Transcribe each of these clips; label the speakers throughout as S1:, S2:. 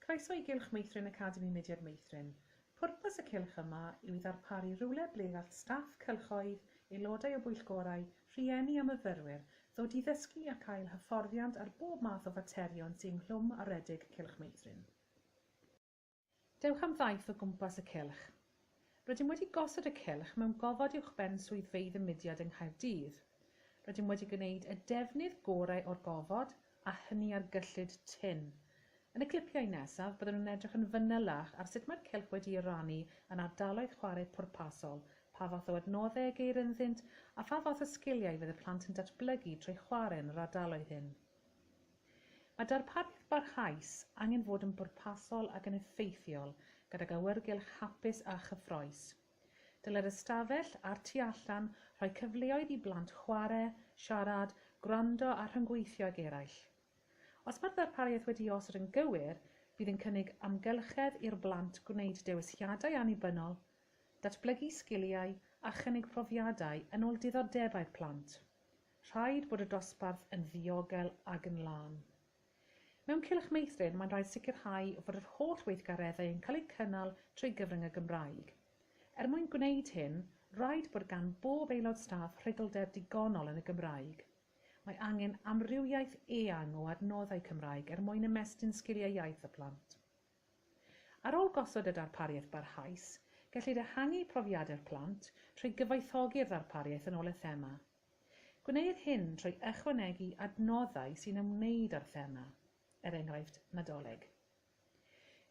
S1: Croeso i Gylch Meithrin Academi Mudiad Meithrin. Pwrpas y cylch yma yw i ddarparu rywle ble gall staff cylchoedd, aelodau o bwyllgorau, rhieni a myfyrwyr ddod i ddysgu a cael hyfforddiant ar bob math o faterion sy'n nghlwm aredig Cylch Meithrin. Dewch am ddaeth o gwmpas y cylch. Rydym wedi gosod y cylch mewn gofod uwchben swyddfeydd y mudiad yng Nghaerdydd. Rydym wedi gwneud y defnydd gorau o'r gofod a hynny ar gyllid tin. Yn y clipiau nesaf, byddwn nhw'n edrych yn fanylach ar sut mae'r cylch wedi'i rannu yn ardaloedd chwarae pwrpasol, pa fath o adnoddau geir ynddynt a pha fath o sgiliau fydd y plant yn datblygu trwy chwarae yn yr ardaloedd hyn. Mae darpariaeth barhaus angen fod yn bwrpasol ac yn effeithiol gydag awyrgylch hapus a chyffroes. Dyle'r ystafell a'r tu allan rhoi cyfleoedd i blant chwarae, siarad, gwrando a rhyngweithio ag eraill. Os mae'r ddarpariaeth wedi osod yn gywir, bydd yn cynnig amgylchedd i'r blant gwneud dewisiadau annibynnol, datblygu sgiliau a chynnig profiadau yn ôl diddordebau'r plant. Rhaid bod y dosbarth yn ddiogel ac yn lân. Mewn Cylch Meithrin, mae'n rhaid sicrhau fod yr holl weithgareddau yn cael eu cynnal trwy gyfrwng y Gymraeg. Mwyn gwneud hyn, rhaid bod gan bob aelod staff rhugldeb digonol yn y Gymraeg. Mae angen amrywiaeth eang o adnoddau Cymraeg mwyn ymestyn sgiliau iaith y plant. Ar ôl gosod y darpariaeth barhaus, gellid ehangu profiadau'r plant trwy gyfoethogi'r ddarpariaeth yn ôl y thema. Gwneir hyn trwy ychwanegu adnoddau sy'n ymwneud â'r thema, enghraifft Nadolig.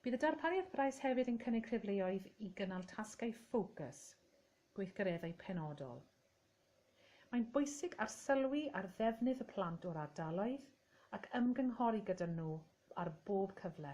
S1: Bydd y darpariaeth barhaus hefyd yn cynnig cyfleoedd i gynnal tasgau ffocws, gweithgareddau penodol. Mae'n bwysig arsylwi ar ddefnydd y plant o'r ardaloedd ac ymgynghori gyda nhw ar bob cyfle.